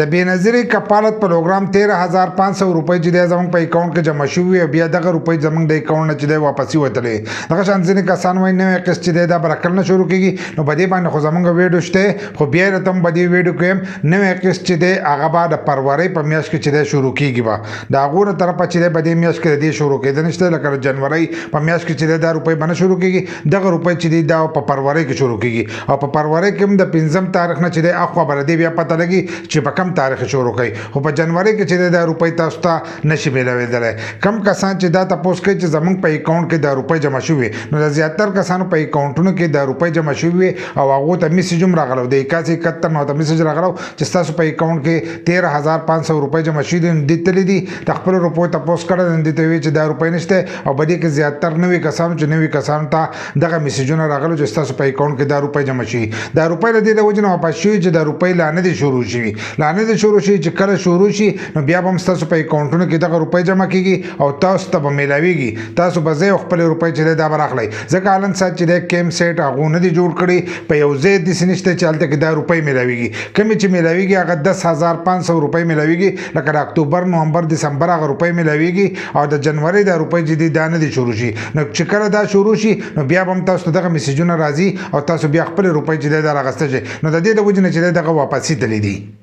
د بېنظیرې کفالت پروګرام 13500 روپۍ چې دی زموږ په اکاونټ کې جمع شوي او بیا دغه روپۍ زموږ د اکاونټ نه چې دی واپسې وتلې دغه شان ځینې کسان وایي نوی قسط چې دی دا به راکړل نه شروع کېږي نو په دې باندې خو زموږ ویډیو شته خو بیا یې راته هم په دې ویډیو کې هم نوی قسط چې دی هغه به د فروری په میاشت کې چې دی شروع کېږي به د هغو نه طرفه چې دی په دې میاشت کې د دې شروع کېدل نشته لکه د جنورۍ په میاشت کې چې دی دا روپۍ به نه شروع کېږي دغه روپۍ چې دی دا په فروری کې شروع کېږي او په فروری کې هم د 5 تاریخ نه چې دی اخوا به د دې بیا پته لګي چې په کم تاریخ شروع کوي خو په جنوري کې چې دا روپۍ تاسو ته نشي میلاوېدلی کم کسان چې دا تپوس کوي چې زموږ په اکاونټ کې دا روپۍ جمع شوي نو د زیاتر کسانو په اکاونټونو کې دا روپۍ جمع شوي او هغو ته میسج هم راغلی د 8171 نو ته میسج راغلی چې ستاسو په اکاونټ کې 13500 روپۍ جمع شوي دي دې تللي دي د خپلو روپیو تپوس کړی دی دې ته وایي چې دا روپۍ نشته او په دې کې زیاتر نوي کسانو چې نوي کسانو ته دغه میسجونه راغلي چې ستاسو په اکاونټ کې دا روپۍ جمع شوي دا روپۍ د دې د وجې نه واپس شوي چې دا روپۍ لا نه دي شروع شوي لا نه دي شروع شي چې کله شروع شي نو بیا به هم ستاسو په اکاونټونو کې دغه روپۍ جمع کېږي او تاسو ته به میلاویږي تاسو به ځای خپلې روپۍ چې دی دا به راخلئ ځکه هلن سات چې دی کیم سیټ هغو نه دي جوړ کړي په یو ځای داسې نشته چې هلته کې دا روپۍ میلاویږي کمې چې میلاویږي هغه 10500 روپۍ میلاویږي لکه د اکتوبر نومبر دسمبر هغه روپۍ میلاویږي او د جنورۍ دا روپۍ چې دي دا نه دي شروع شي نو چې کله دا شروع شي نو بیا به هم تاسو ته دغه میسجونه راځي او تاسو بیا خپلې روپۍ چې دی دا راغسته شئ نو د دې د وجې نه چې دی دغه واپسې تللی دي